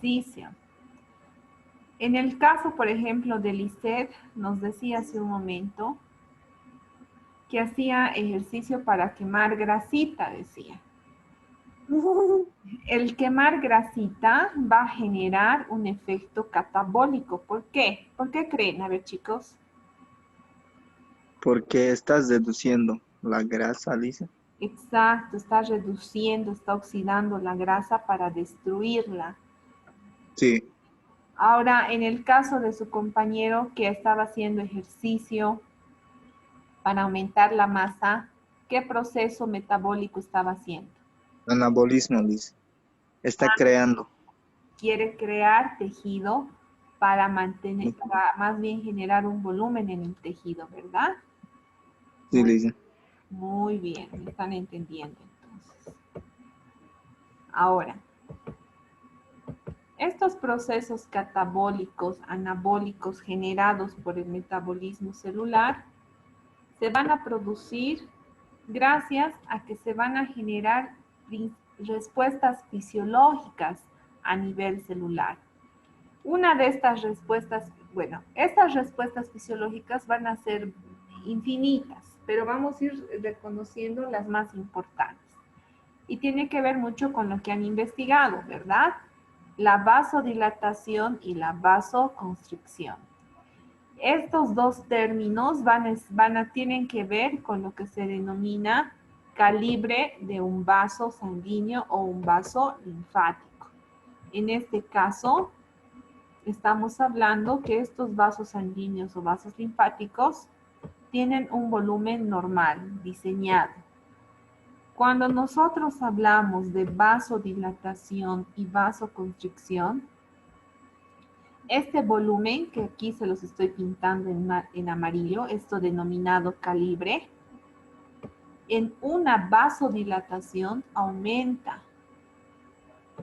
ejercicio. En el caso, por ejemplo, de Lisette, nos decía hace un momento que hacía ejercicio para quemar grasita, decía. El quemar grasita va a generar un efecto catabólico. ¿Por qué? ¿Por qué creen? A ver, chicos. Porque estás deduciendo la grasa, dice. Exacto, está reduciendo, está oxidando la grasa para destruirla. Sí, Ahora, en el caso de su compañero que estaba haciendo ejercicio para aumentar la masa, ¿qué proceso metabólico estaba haciendo? anabolismo, dice. Está creando. Quiere crear tejido para mantener, para más bien generar un volumen en el tejido, ¿verdad? Sí, Muy, dice. muy bien, me están entendiendo entonces. Ahora, estos procesos catabólicos, anabólicos generados por el metabolismo celular se van a producir gracias a que se van a generar respuestas fisiológicas a nivel celular. Una de estas respuestas, bueno, estas respuestas fisiológicas van a ser infinitas, pero vamos a ir reconociendo las más importantes. Y tiene que ver mucho con lo que han investigado, ¿verdad? La vasodilatación y la vasoconstricción. Estos dos términos tienen que ver con lo que se denomina calibre de un vaso sanguíneo o un vaso linfático. En este caso, estamos hablando que estos vasos sanguíneos o vasos linfáticos tienen un volumen normal, diseñado. Cuando nosotros hablamos de vasodilatación y vasoconstricción, este volumen, que aquí se los estoy pintando en amarillo, esto denominado calibre, en una vasodilatación aumenta,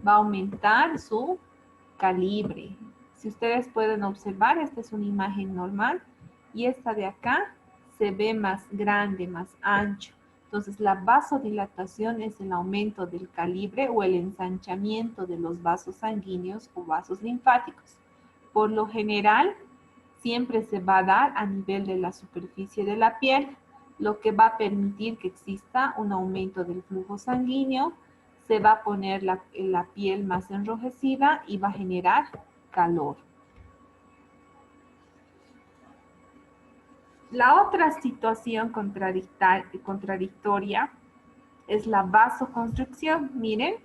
va a aumentar su calibre. Si ustedes pueden observar, esta es una imagen normal y esta de acá se ve más grande, más ancho. Entonces, la vasodilatación es el aumento del calibre o el ensanchamiento de los vasos sanguíneos o vasos linfáticos. Por lo general, siempre se va a dar a nivel de la superficie de la piel, lo que va a permitir que exista un aumento del flujo sanguíneo, se va a poner la piel más enrojecida y va a generar calor. La otra situación contradictoria es la vasoconstricción. Miren,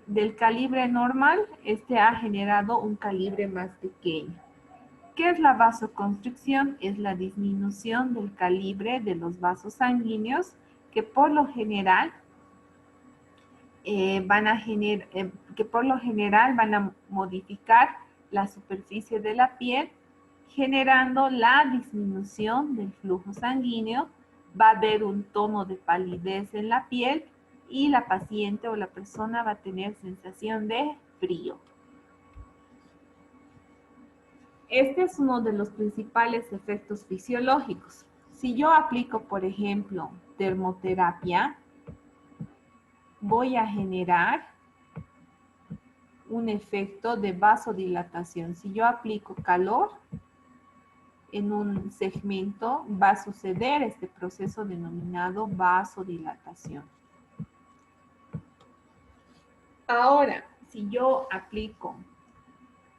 del calibre normal, este ha generado un calibre más pequeño. ¿Qué es la vasoconstricción? Es la disminución del calibre de los vasos sanguíneos que por lo general van a modificar la superficie de la piel, generando la disminución del flujo sanguíneo. Va a haber un tono de palidez en la piel y la paciente o la persona va a tener sensación de frío. Este es uno de los principales efectos fisiológicos. Si yo aplico, por ejemplo, termoterapia, voy a generar un efecto de vasodilatación. Si yo aplico calor en un segmento, va a suceder este proceso denominado vasodilatación. Ahora, si yo aplico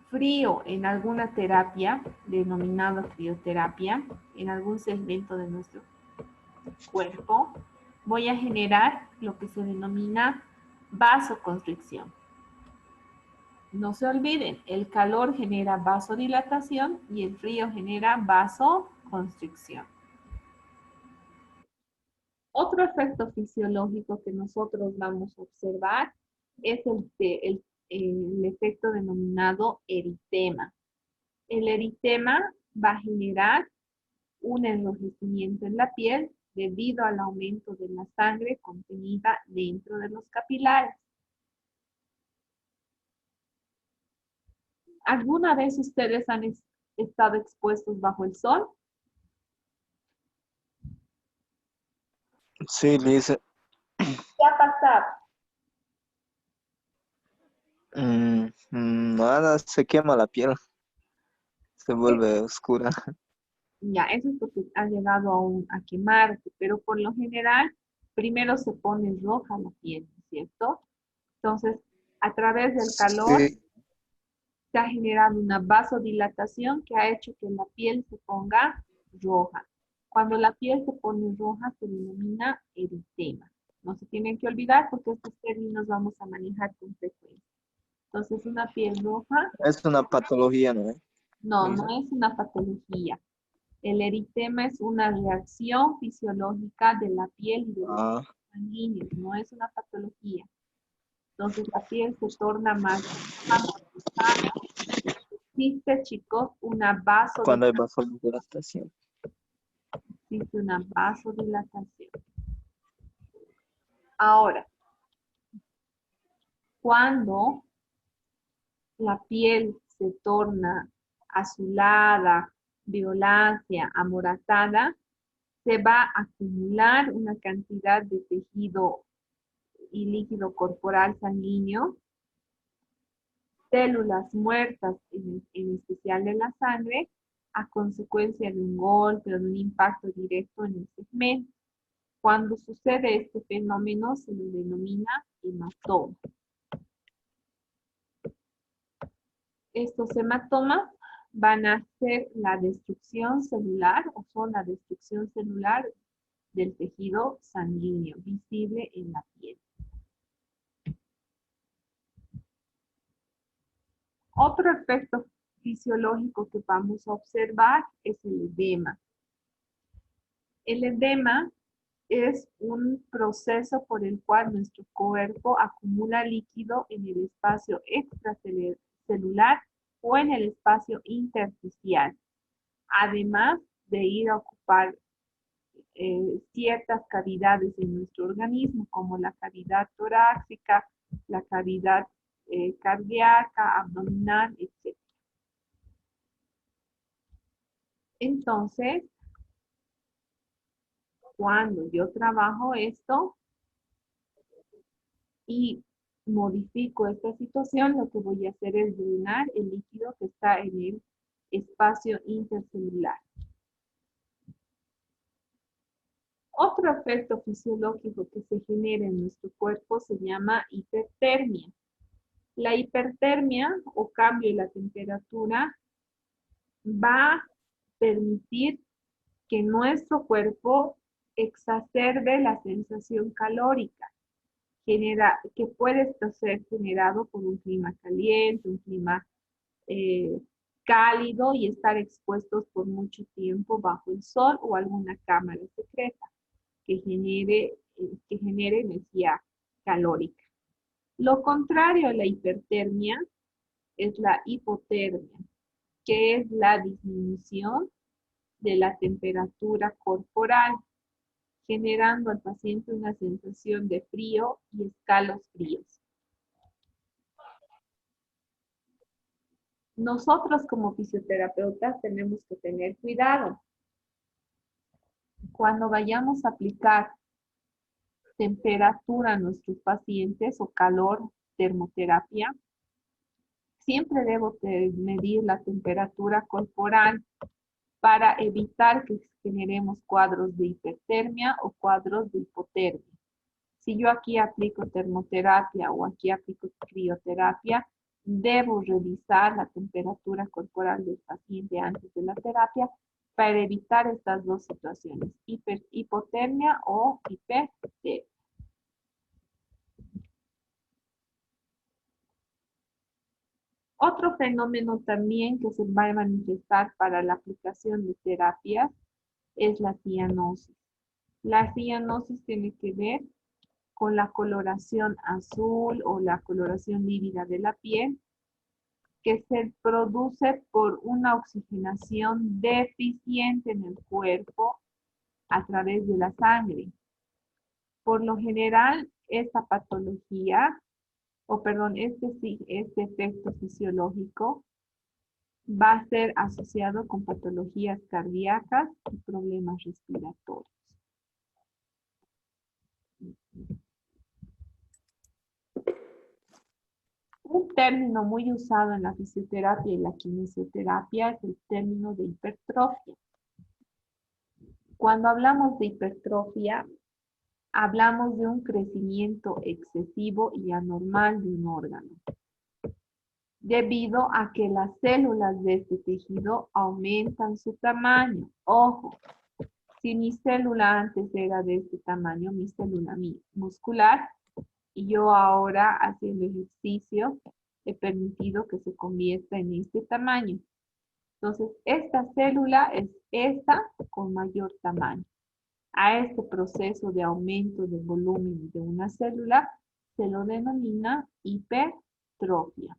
frío en alguna terapia, denominada crioterapia, en algún segmento de nuestro cuerpo, voy a generar lo que se denomina vasoconstricción. No se olviden, el calor genera vasodilatación y el frío genera vasoconstricción. Otro efecto fisiológico que nosotros vamos a observar es el efecto denominado eritema. El eritema va a generar un enrojecimiento en la piel debido al aumento de la sangre contenida dentro de los capilares. ¿Alguna vez ustedes han estado expuestos bajo el sol? Sí, dice. ¿Qué ha pasado? Nada, se quema la piel, se vuelve oscura. Ya, eso es porque ha llegado a quemarte, pero por lo general, primero se pone roja la piel, ¿no es cierto? Entonces, a través del calor Sí, se ha generado una vasodilatación que ha hecho que la piel se ponga roja. Cuando la piel se pone roja se denomina eritema. No se tienen que olvidar porque estos términos vamos a manejar con frecuencia. Entonces, una piel roja, es una patología, ¿no? no, no Lisa. es una patología. El eritema es una reacción fisiológica de la piel y de los Ah, sanguíneos, no es una patología. Entonces, la piel se torna más roja. Existe, chicos, cuando hay vasodilatación. existe una vasodilatación. Ahora, cuando la piel se torna azulada, violácea, amoratada, se va a acumular una cantidad de tejido y líquido corporal sanguíneo, células muertas, en especial de la sangre, a consecuencia de un golpe o de un impacto directo en el segmento. Cuando sucede este fenómeno se le denomina hematoma. Estos hematomas van a ser la destrucción celular o son la destrucción celular del tejido sanguíneo visible en la piel. Otro efecto fisiológico que vamos a observar es el edema. El edema es un proceso por el cual nuestro cuerpo acumula líquido en el espacio extracelular o en el espacio intersticial, además de ir a ocupar ciertas cavidades en nuestro organismo, como la cavidad torácica, la cavidad cardíaca, abdominal, etc. Entonces, cuando yo trabajo esto y modifico esta situación, lo que voy a hacer es drenar el líquido que está en el espacio intercelular. Otro efecto fisiológico que se genera en nuestro cuerpo se llama hipertermia. La hipertermia o cambio de la temperatura va a permitir que nuestro cuerpo exacerbe la sensación calórica, que puede ser generado por un clima caliente, un clima eh, cálido y estar expuestos por mucho tiempo bajo el sol o alguna cámara secreta que genere energía calórica. Lo contrario a la hipertermia es la hipotermia, que es la disminución de la temperatura corporal, generando al paciente una sensación de frío y escalofríos. Nosotros como fisioterapeutas tenemos que tener cuidado. Cuando vayamos a aplicar temperatura a nuestros pacientes o calor, termoterapia, siempre debo medir la temperatura corporal para evitar que generemos cuadros de hipertermia o cuadros de hipotermia. Si yo aquí aplico termoterapia o aquí aplico crioterapia, debo revisar la temperatura corporal del paciente antes de la terapia para evitar estas dos situaciones, hipotermia o hipertermia. Otro fenómeno también que se va a manifestar para la aplicación de terapias es la cianosis. La cianosis tiene que ver con la coloración azul o la coloración lívida de la piel que se produce por una oxigenación deficiente en el cuerpo a través de la sangre. Por lo general, esta patología, este efecto fisiológico va a ser asociado con patologías cardíacas y problemas respiratorios. Un término muy usado en la fisioterapia y la kinesioterapia es el término de hipertrofia. Cuando hablamos de hipertrofia, hablamos de un crecimiento excesivo y anormal de un órgano, debido a que las células de este tejido aumentan su tamaño. Ojo, si mi célula antes era de este tamaño, mi célula muscular, y yo ahora haciendo ejercicio he permitido que se convierta en este tamaño. Entonces, esta célula es esta con mayor tamaño. A este proceso de aumento del volumen de una célula se lo denomina hipertrofia.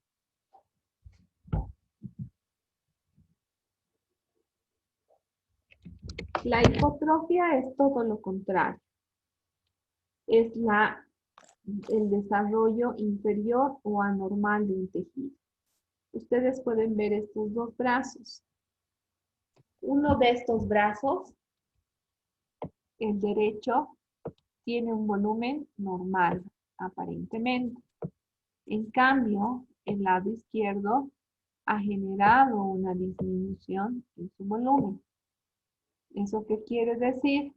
La hipotrofia es todo lo contrario. Es el desarrollo inferior o anormal de un tejido. Ustedes pueden ver estos dos brazos. Uno de estos brazos, el derecho, tiene un volumen normal, aparentemente. En cambio, el lado izquierdo ha generado una disminución en su volumen. ¿Eso qué quiere decir?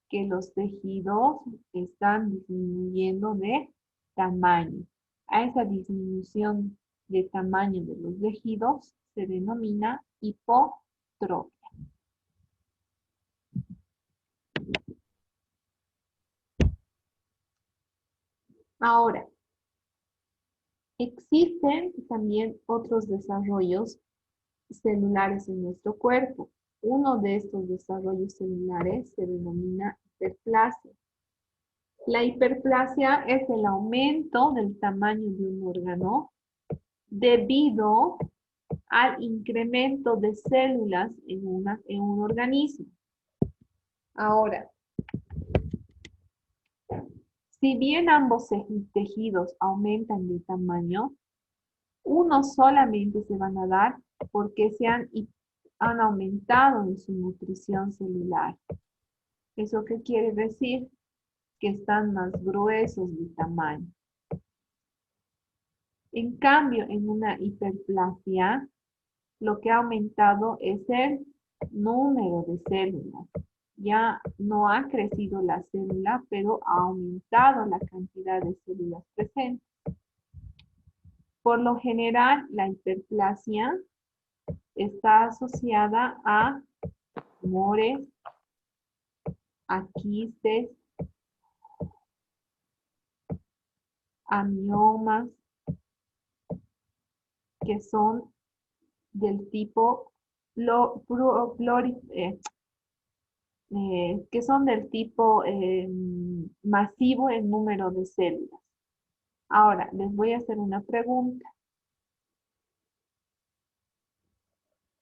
Que los tejidos están disminuyendo de tamaño. A esa disminución de tamaño de los tejidos se denomina hipotrofia. Ahora, existen también otros desarrollos celulares en nuestro cuerpo. Uno de estos desarrollos celulares se denomina hiperplasia. La hiperplasia es el aumento del tamaño de un órgano debido al incremento de células en un organismo. Ahora, si bien ambos tejidos aumentan de tamaño, unos solamente se van a dar porque han aumentado en su nutrición celular. ¿Eso qué quiere decir? Que están más gruesos de tamaño. En cambio, en una hiperplasia, lo que ha aumentado es el número de células. Ya no ha crecido la célula, pero ha aumentado la cantidad de células presentes. Por lo general, la hiperplasia está asociada a tumores, a quistes, a miomas, que son del tipo que son del tipo masivo en número de células. Ahora, les voy a hacer una pregunta.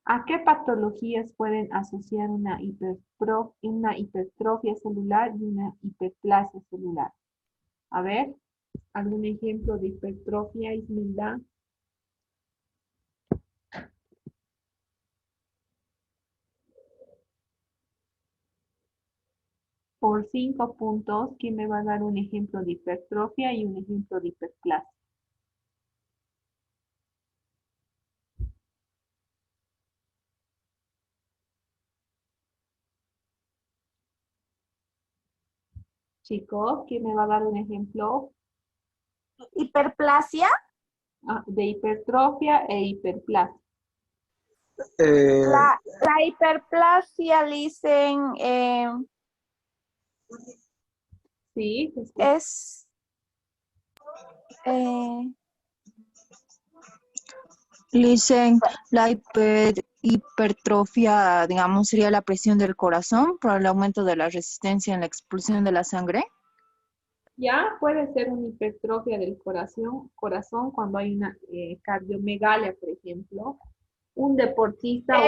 ¿A qué patologías pueden asociar una hipertrofia celular y una hiperplasia celular? A ver, ¿algún ejemplo de hipertrofia, Ismelda? Por 5 puntos, ¿quién me va a dar un ejemplo de hipertrofia y un ejemplo de hiperplasia? Chicos, ¿quién me va a dar un ejemplo Hiperplasia. de hipertrofia e hiperplasia? La hiperplasia, dicen, Sí, te escucho. es Dicen, la hipertrofia, digamos, sería la presión del corazón por el aumento de la resistencia en la expulsión de la sangre. Ya puede ser una hipertrofia del corazón cuando hay una cardiomegalia, por ejemplo. Un deportista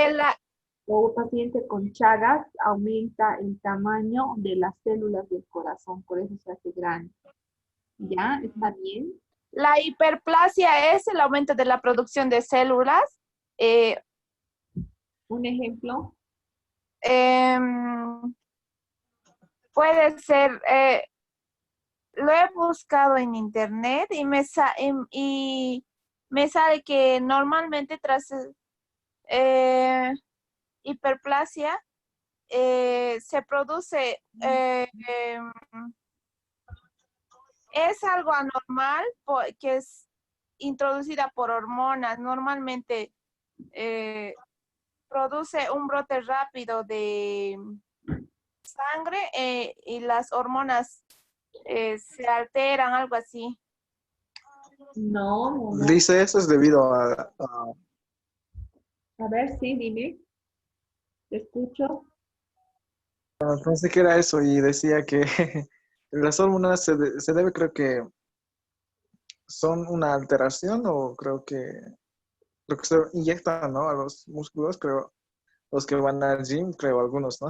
o un paciente con Chagas aumenta el tamaño de las células del corazón, por eso se hace grande. ¿Ya? ¿Está bien? la hiperplasia es el aumento de la producción de células. Un ejemplo. Puede ser, lo he buscado en internet y me sale que normalmente tras hiperplasia se produce, es algo anormal que es introducida por hormonas. Normalmente produce un brote rápido de sangre y las hormonas se alteran, algo así. No. Dice, eso es debido A ver, sí, dime. Te escucho. pensé que era eso y decía que las hormonas se debe, creo que son una alteración o creo que lo que se inyectan, ¿no? A los músculos, creo, los que van al gym, creo, algunos, ¿no?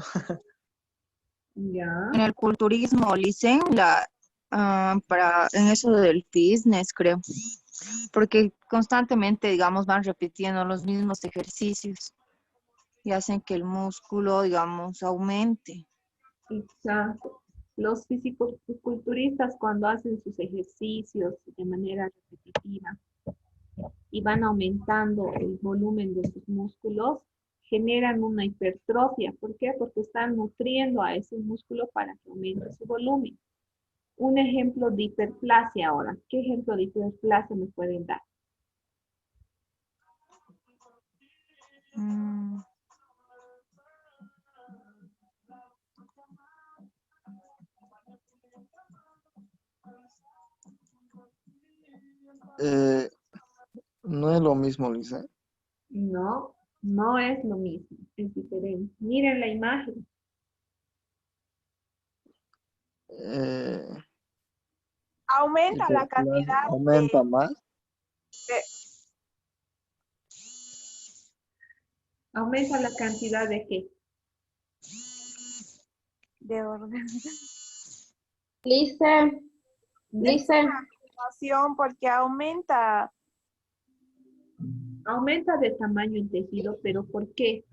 Ya. En el culturismo, Licen, en eso del fitness, creo, porque constantemente, digamos, van repitiendo los mismos ejercicios y hacen que el músculo, digamos, aumente. Exacto. Los fisicoculturistas cuando hacen sus ejercicios de manera repetitiva y van aumentando el volumen de sus músculos, generan una hipertrofia. ¿Por qué? Porque están nutriendo a ese músculo para que aumente su volumen. Un ejemplo de hiperplasia ahora. ¿Qué ejemplo de hiperplasia me pueden dar? Mm, No es lo mismo, Lisa. No, no es lo mismo, es diferente. Miren la imagen. Eh, Aumenta la cantidad aumenta más. de- Aumenta la cantidad de qué. de orden. Lice, Lice, Porque aumenta, Aumenta de tamaño en tejido, pero ¿por qué?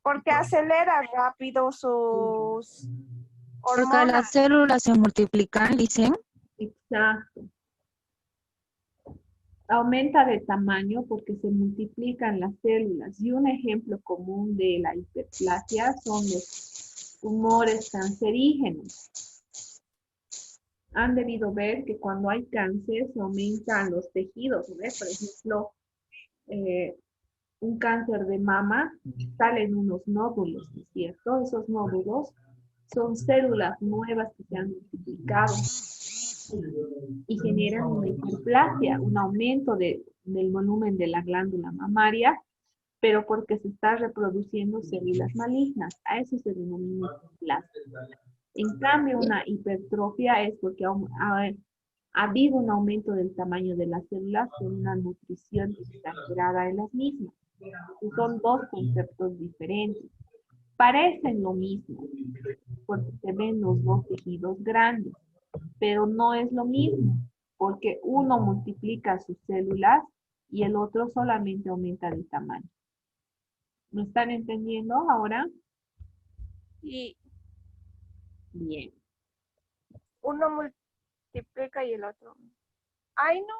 porque acelera rápido sus porque las hormonas. células se multiplican, dicen. Exacto. Aumenta de tamaño porque se multiplican las células. Y un ejemplo común de la hiperplasia son los tumores cancerígenos. Han debido ver que cuando hay cáncer se aumentan los tejidos, ¿no? Por ejemplo, un cáncer de mama, salen unos nódulos, ¿no es cierto? Esos nódulos son células nuevas que se han multiplicado y generan una hiperplasia, un aumento del volumen de la glándula mamaria, pero porque se está reproduciendo células malignas. A eso se denomina hiperplasia. En cambio, una hipertrofia es porque ha habido un aumento del tamaño de las células con una nutrición exagerada de las mismas. Y son dos conceptos diferentes. Parecen lo mismo, porque se ven los dos tejidos grandes, pero no es lo mismo, porque uno multiplica sus células y el otro solamente aumenta de tamaño. ¿Me están entendiendo ahora? Y Bien. uno multiplica y el otro. Ay, no.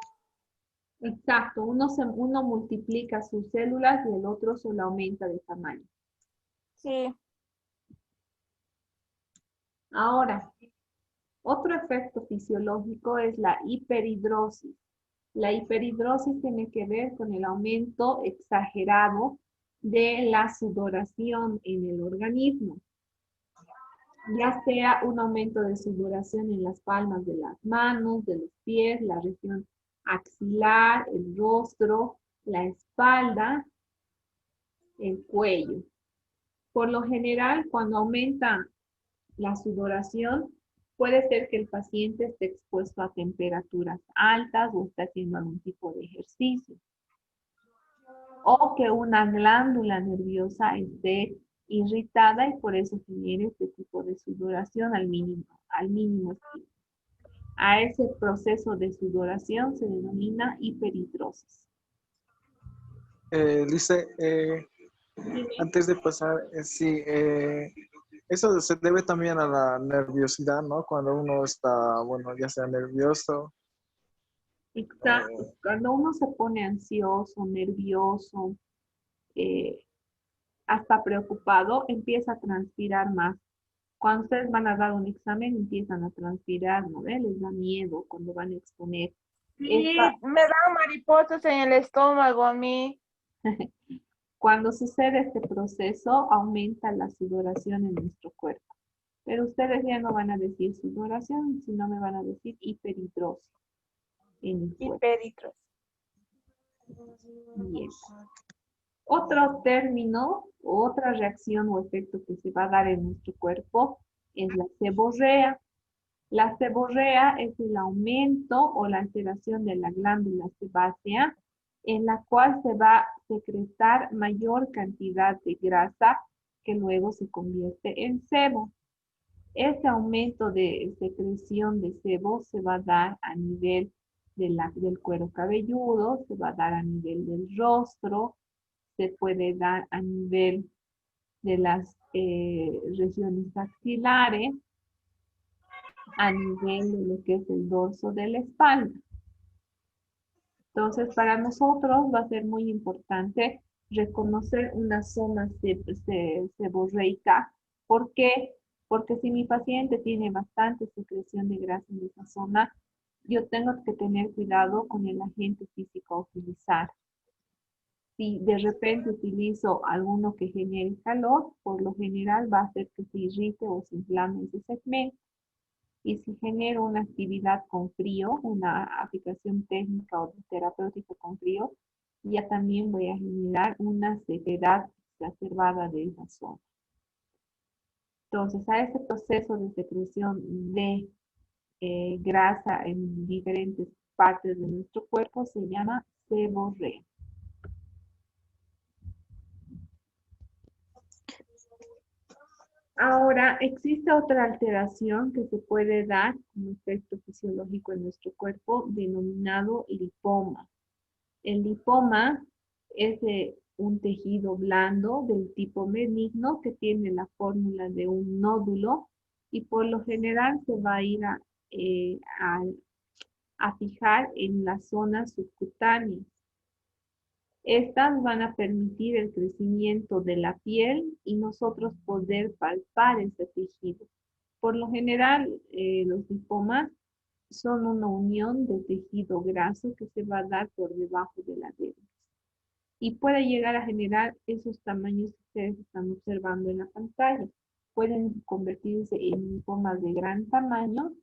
Exacto, uno multiplica sus células y el otro solo aumenta de tamaño. Sí. Ahora, otro efecto fisiológico es la hiperhidrosis. La hiperhidrosis tiene que ver con el aumento exagerado de la sudoración en el organismo, ya sea un aumento de sudoración en las palmas de las manos, de los pies, la región axilar, el rostro, la espalda, el cuello. Por lo general, cuando aumenta la sudoración, puede ser que el paciente esté expuesto a temperaturas altas o esté haciendo algún tipo de ejercicio. O que una glándula nerviosa esté irritada y por eso genere este tipo de sudoración al mínimo estilo. A ese proceso de sudoración se denomina hiperhidrosis. Lice, antes de pasar, sí, eso se debe también a la nerviosidad, ¿no? Cuando uno está, bueno, ya sea nervioso Exacto. Cuando uno se pone ansioso, nervioso, eh, hasta preocupado, empieza a transpirar más. Cuando ustedes van a dar un examen, empiezan a transpirar, ¿no ve? Les da miedo cuando van a exponer. Sí, me dan mariposas en el estómago a mí. Cuando sucede este proceso, aumenta la sudoración en nuestro cuerpo. Pero ustedes ya no van a decir sudoración, sino me van a decir hiperhidrosis en el cuerpo. Hiperhidrosis. Bien. Otro término, otra reacción o efecto que se va a dar en nuestro cuerpo es la seborrea. La seborrea es el aumento o la alteración de la glándula sebácea en la cual se va a secretar mayor cantidad de grasa que luego se convierte en sebo. Este aumento de secreción de sebo se va a dar a nivel del cuero cabelludo, se va a dar a nivel del rostro, se puede dar a nivel de las regiones axilares, a nivel de lo que es el dorso de la espalda. Entonces, para nosotros va a ser muy importante reconocer una zona seborreica. ¿Por qué? Porque si mi paciente tiene bastante secreción de grasa en esa zona, yo tengo que tener cuidado con el agente físico a utilizar. Si de repente utilizo alguno que genere calor, por lo general va a hacer que se irrite o se inflame ese segmento. Y si genero una actividad con frío, una aplicación técnica o terapéutica con frío, ya también voy a generar una sequedad exacerbada de esa zona. Entonces, a ese proceso de secreción de grasa en diferentes partes de nuestro cuerpo se llama seborrea. Ahora, existe otra alteración que se puede dar como efecto fisiológico en nuestro cuerpo denominado lipoma. El lipoma es un tejido blando del tipo benigno que tiene la fórmula de un nódulo y por lo general se va a ir a fijar en la zona subcutánea. Estas van a permitir el crecimiento de la piel y nosotros poder palpar ese tejido. Por lo general, los lipomas son una unión de tejido graso que se va a dar por debajo de la dermis. Y puede llegar a generar esos tamaños que ustedes están observando en la pantalla. Pueden convertirse en lipomas de gran tamaño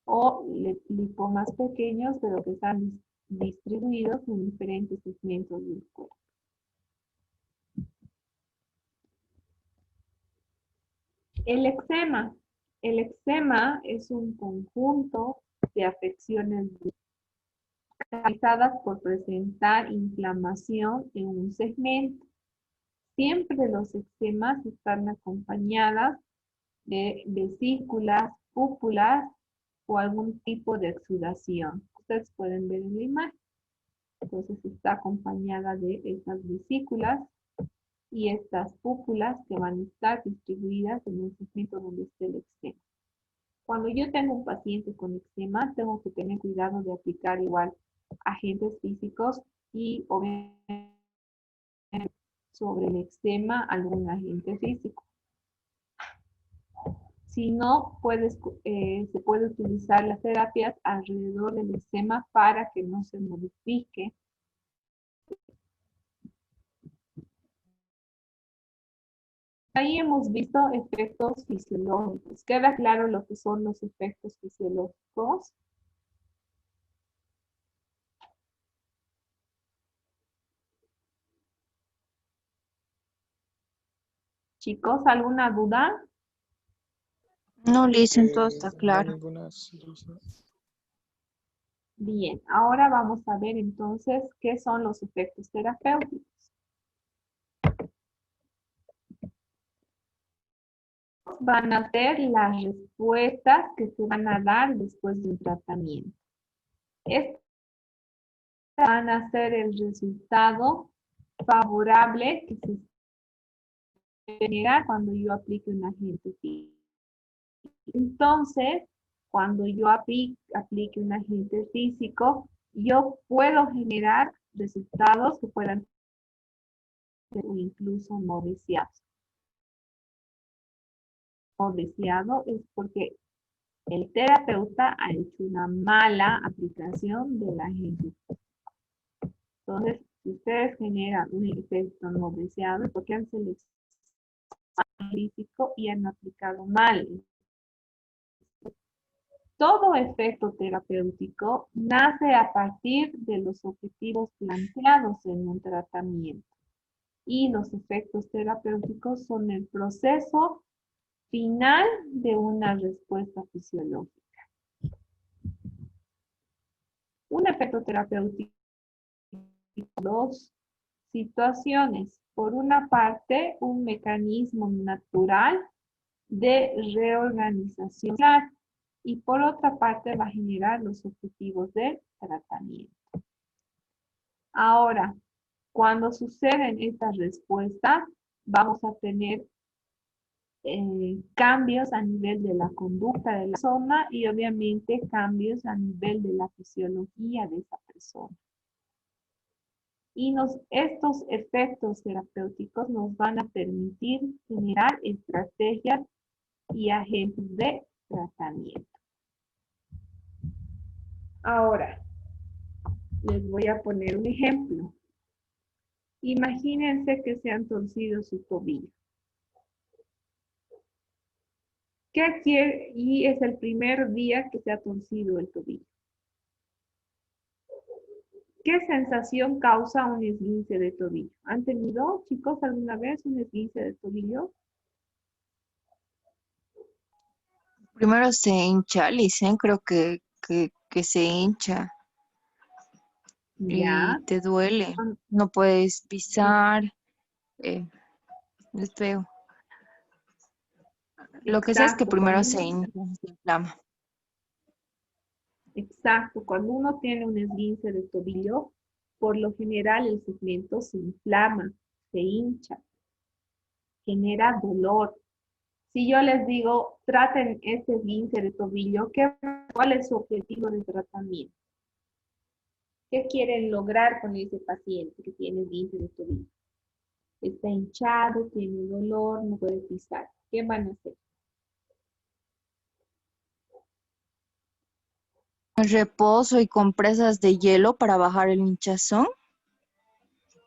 o lipomas pequeños, pero que están distribuidos en diferentes segmentos del cuerpo. El eczema. El eczema es un conjunto de afecciones caracterizadas por presentar inflamación en un segmento. Siempre los eczemas están acompañadas de vesículas, púpulas o algún tipo de exudación. Ustedes pueden ver en la imagen. Entonces está acompañada de estas vesículas y estas púpulas que van a estar distribuidas en el segmento donde esté el eczema. Cuando yo tengo un paciente con eczema, tengo que tener cuidado de aplicar igual agentes físicos y obviamente sobre el eczema algún agente físico. Si no, se puede utilizar las terapias alrededor del eczema para que no se modifique. Ahí hemos visto efectos fisiológicos. ¿Queda claro lo que son los efectos fisiológicos? Chicos, ¿alguna duda? No, Listen, todo está No claro. ninguna solución. Bien, ahora vamos a ver entonces qué son los efectos terapéuticos. Van a ser las respuestas que se van a dar después de un tratamiento. Estas van a ser el resultado favorable que se genera cuando yo aplique un agente físico. Entonces, cuando yo aplique un agente físico, yo puedo generar resultados que puedan ser incluso no deseados. No deseado es porque el terapeuta ha hecho una mala aplicación de la gente. Entonces, si ustedes generan un efecto no deseado, es porque han seleccionado el físico y han aplicado mal. Todo efecto terapéutico nace a partir de los objetivos planteados en un tratamiento. Y los efectos terapéuticos son el proceso final de una respuesta fisiológica. Un efecto terapéutico, dos situaciones. Por una parte, un mecanismo natural de reorganización y por otra parte va a generar los objetivos del tratamiento. Ahora, cuando suceden estas respuestas, vamos a tener cambios a nivel de la conducta de la persona y obviamente cambios a nivel de la fisiología de esa persona. Y estos efectos terapéuticos nos van a permitir generar estrategias y agentes de tratamiento. Ahora, les voy a poner un ejemplo. Imagínense que se han torcido su tobillo. ¿Qué quiere? Y es el primer día que se ha torcido el tobillo. ¿Qué sensación causa un esguince de tobillo? ¿Han tenido, chicos, alguna vez un esguince de tobillo? Primero se hincha, Licen, creo que se hincha Ya. y te duele. No puedes pisar. Es feo. Lo que sé es que Exacto. primero se hincha, se inflama. Exacto. Cuando uno tiene un esguince de tobillo, por lo general el segmento se inflama, se hincha, genera dolor. Si yo les digo, traten este esguince de tobillo, ¿cuál es su objetivo de tratamiento? ¿Qué quieren lograr con ese paciente que tiene esguince de tobillo? Está hinchado, tiene dolor, no puede pisar. ¿Qué van a hacer? Reposo y compresas de hielo para bajar el hinchazón.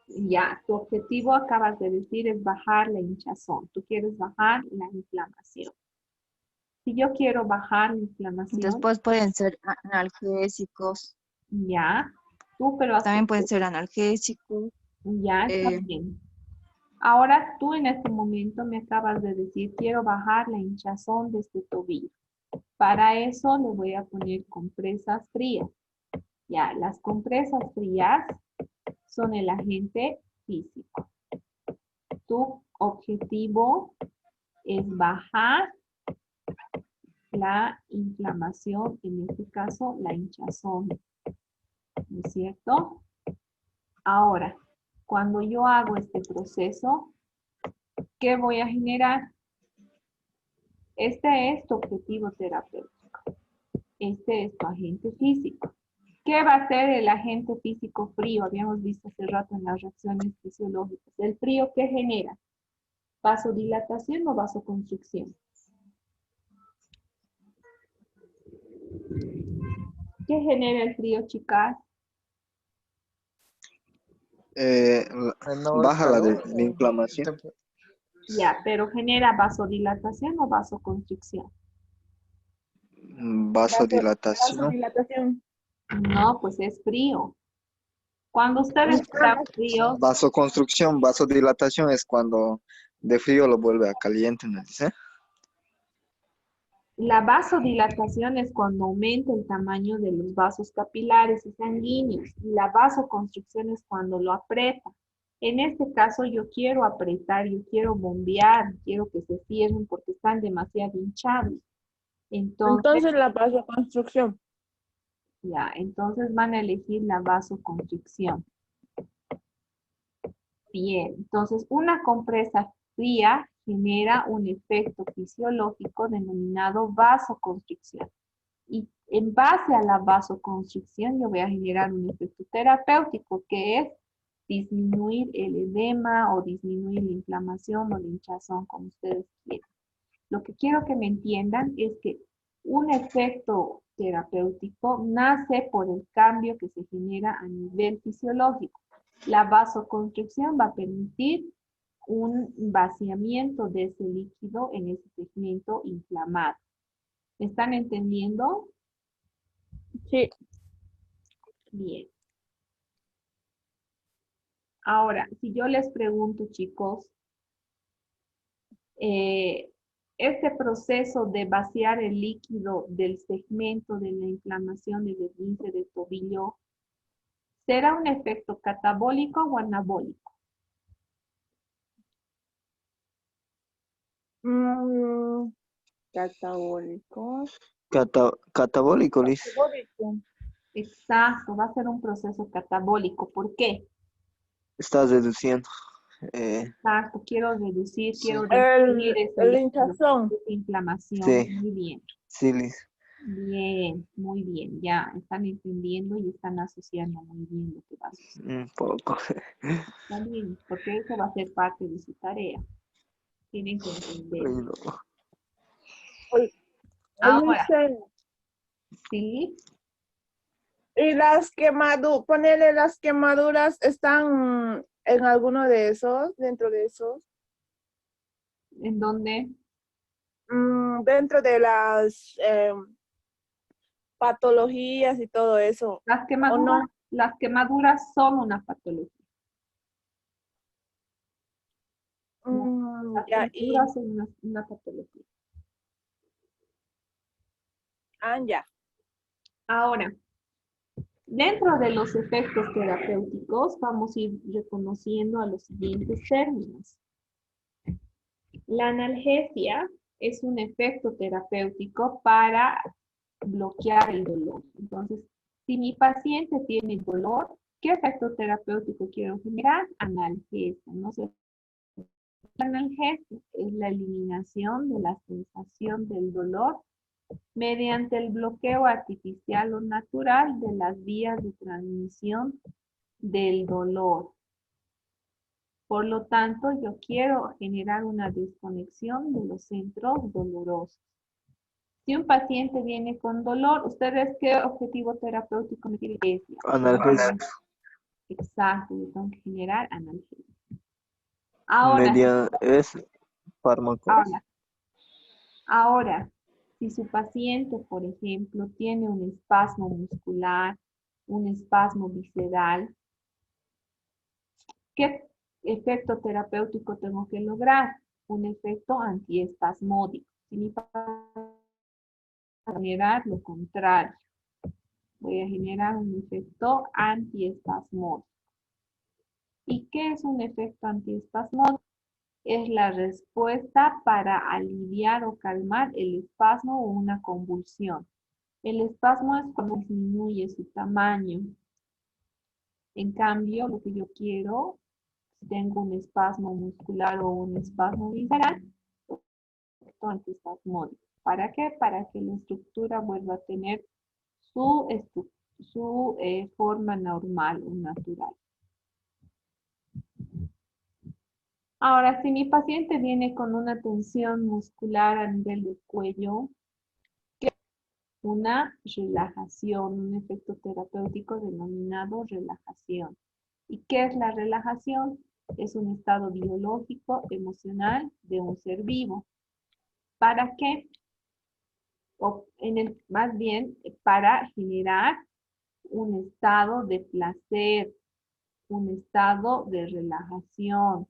Ya, tu objetivo, acabas de decir, es bajar la hinchazón. Tú quieres bajar la inflamación. Si yo quiero bajar la inflamación, Después pueden ser analgésicos. ya, tú, pero También pueden ser analgésicos. ya está bien. Ahora tú en este momento me acabas de decir, quiero bajar la hinchazón de este tobillo. Para eso le voy a poner compresas frías. Ya, las compresas frías son el agente físico. Tu objetivo es bajar la inflamación, en este caso la hinchazón, ¿no es cierto? Ahora, cuando yo hago este proceso, ¿qué voy a generar? Este es tu objetivo terapéutico. Este es tu agente físico. ¿Qué va a hacer el agente físico frío? Habíamos visto hace rato en las reacciones fisiológicas. ¿El frío qué genera? ¿Vasodilatación o vasoconstricción? ¿Qué genera el frío, chicas? Menor Baja calor. la inflamación. Ya, pero ¿genera vasodilatación o vasoconstricción? Vasodilatación. Vasodilatación. No, pues es frío. Cuando ustedes están fríos, Vasoconstrucción, vasodilatación es cuando de frío lo vuelve a caliente, ¿no dice? la vasodilatación es cuando aumenta el tamaño de los vasos capilares y sanguíneos. Y la vasoconstricción es cuando lo aprieta. En este caso yo quiero apretar, yo quiero bombear, quiero que se cierren porque están demasiado hinchados. Entonces la vasoconstricción. Ya, entonces van a elegir la vasoconstricción. Bien, entonces una compresa fría genera un efecto fisiológico denominado vasoconstricción. Y En base a la vasoconstricción, yo voy a generar un efecto terapéutico, que es disminuir el edema o disminuir la inflamación o la hinchazón, como ustedes quieran. Lo que quiero que me entiendan es que un efecto terapéutico nace por el cambio que se genera a nivel fisiológico. La vasoconstricción va a permitir un vaciamiento de ese líquido en ese segmento inflamado. ¿Me están entendiendo? Sí. Bien. Ahora, si yo les pregunto, chicos, este proceso de vaciar el líquido del segmento de la inflamación del esguince del tobillo, ¿será un efecto catabólico o anabólico? Catabólico. Catabólico, Liz. Catabólico. Exacto, va a ser un proceso catabólico. ¿Por qué? Estás reduciendo. Exacto, quiero reducir El ese líquido, hinchazón. esa inflamación. Sí, Muy bien. sí, Liz. Bien, muy bien. Ya están entendiendo y están asociando muy bien lo que va a suceder. Un poco. Está bien, porque eso va a ser parte de su tarea. Tienen que entender. Ay, no. Ahora, Dicen, ¿sí? y las quemaduras, ponerle las quemaduras están en alguno de esos, dentro de esos, ¿En dónde? dentro de las patologías y todo eso, ¿o no? Las quemaduras son una patología. Las Ya, quemaduras son una patología. ya. Ahora, dentro de los efectos terapéuticos, vamos a ir reconociendo a los siguientes términos. La analgesia es un efecto terapéutico para bloquear el dolor. Entonces, si mi paciente tiene dolor, ¿qué efecto terapéutico quiero generar? Analgesia. ¿No? La analgesia es la eliminación de la sensación del dolor mediante el bloqueo artificial o natural de las vías de transmisión del dolor. Por lo tanto, yo quiero generar una desconexión de los centros dolorosos. Si un paciente viene con dolor, ¿ustedes qué objetivo terapéutico me tienen que decir? Analgésico. Exacto, yo tengo que generar analgesia. Ahora, Es fármaco. ahora, si su paciente, por ejemplo, tiene un espasmo muscular, un espasmo visceral, ¿qué efecto terapéutico tengo que lograr? Un efecto antiespasmódico. Si mi paciente va a generar lo contrario, voy a generar un efecto antiespasmódico. ¿Y qué es un efecto antiespasmódico? Es la respuesta para aliviar o calmar el espasmo o una convulsión. El espasmo es cuando disminuye su tamaño. En cambio, lo que yo quiero, si tengo un espasmo muscular o un espasmo visceral, efecto antiespasmódico. ¿Para qué? Para que la estructura vuelva a tener su forma normal o natural. Ahora, si mi paciente viene con una tensión muscular a nivel del cuello, una relajación, un efecto terapéutico denominado relajación. ¿Y qué es la relajación? Es un estado biológico, emocional de un ser vivo. ¿Para qué? Más bien, para generar un estado de placer, un estado de relajación,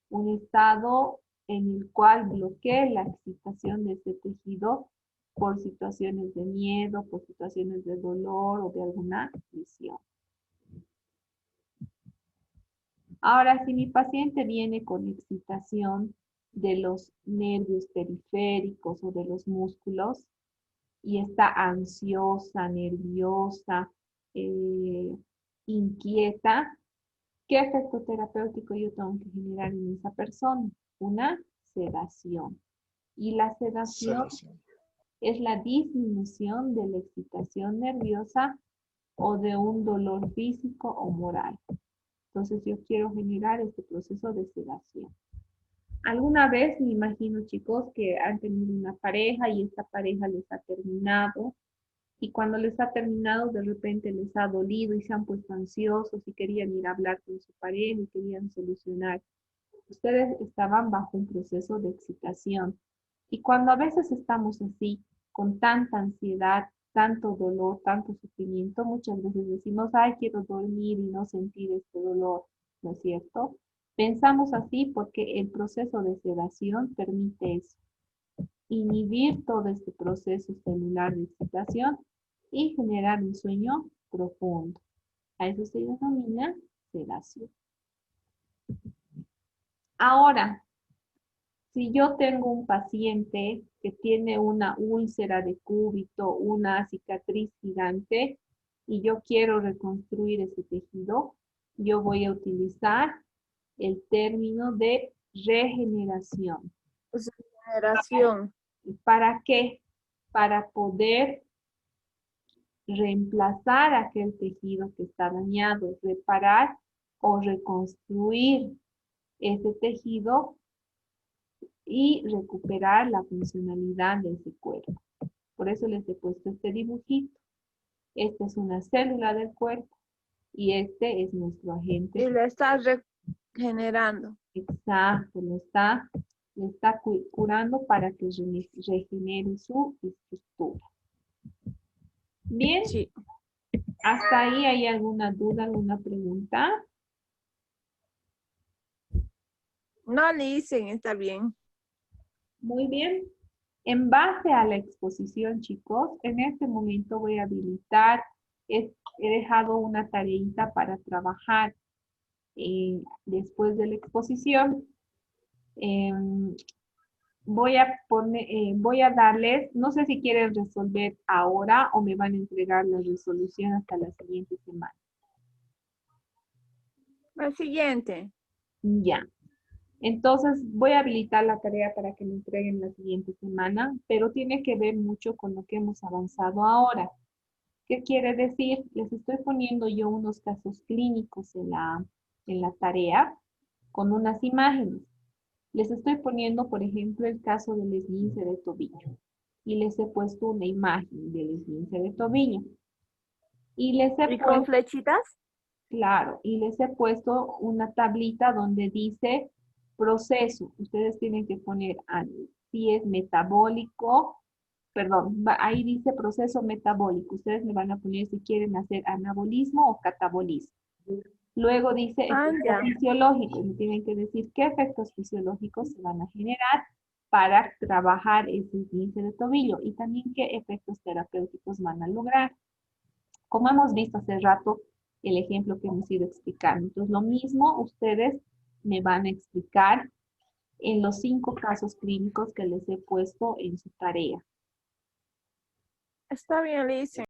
un estado en el cual bloquee la excitación de ese tejido por situaciones de miedo, por situaciones de dolor o de alguna lesión. Ahora, si mi paciente viene con excitación de los nervios periféricos o de los músculos y está ansiosa, nerviosa, inquieta, ¿qué efecto terapéutico yo tengo que generar en esa persona? Una sedación. Y la sedación es la disminución de la excitación nerviosa o de un dolor físico o moral. Entonces yo quiero generar este proceso de sedación. Alguna vez me imagino, chicos, que han tenido una pareja y esta pareja les ha terminado. Y cuando les ha terminado, de repente les ha dolido y se han puesto ansiosos y querían ir a hablar con su pareja y querían solucionar. Ustedes estaban bajo un proceso de excitación. Y cuando a veces estamos así, con tanta ansiedad, tanto dolor, tanto sufrimiento, muchas veces decimos, ay, quiero dormir y no sentir este dolor, ¿no es cierto? Pensamos así porque el proceso de sedación permite eso, inhibir todo este proceso celular de excitación y generar un sueño profundo. A eso se denomina sedación. Ahora, si yo tengo un paciente que tiene una úlcera de cúbito, una cicatriz gigante, y yo quiero reconstruir ese tejido, yo voy a utilizar el término de regeneración. Regeneración. ¿Para qué? Para poder reemplazar aquel tejido que está dañado, reparar o reconstruir ese tejido y recuperar la funcionalidad de ese cuerpo. Por eso les he puesto este dibujito. Esta es una célula del cuerpo y este es nuestro agente. Y le estás regenerando. Exacto, le está curando para que regenere su estructura. Bien, Sí. ¿hasta ahí hay alguna duda, alguna pregunta? No le dicen, está bien. Muy bien. En base a la exposición, chicos, en este momento voy a habilitar, he dejado una tareita para trabajar después de la exposición. Voy a darles, no sé si quieren resolver ahora o me van a entregar la resolución hasta la siguiente semana. El siguiente. Ya. Entonces voy a habilitar la tarea para que me entreguen la siguiente semana, pero tiene que ver mucho con lo que hemos avanzado ahora. ¿Qué quiere decir? Les estoy poniendo yo unos casos clínicos en la tarea con unas imágenes. Les estoy poniendo, por ejemplo, el caso del esguince de tobillo. Y les he puesto una imagen del esguince de tobillo. Y les he ¿Y con puesto, flechitas? claro, y les he puesto una tablita donde dice proceso. Ustedes tienen que poner si es metabólico, perdón, ahí dice proceso metabólico. Ustedes me van a poner si quieren hacer anabolismo o catabolismo. Luego dice efectos ya. fisiológicos. Me tienen que decir qué efectos fisiológicos se van a generar para trabajar ese esguince de tobillo y también qué efectos terapéuticos van a lograr. Como hemos visto hace rato, el ejemplo que hemos ido explicando. Entonces, lo mismo ustedes me van a explicar en los 5 casos clínicos que les he puesto en su tarea. Está bien, le dicen.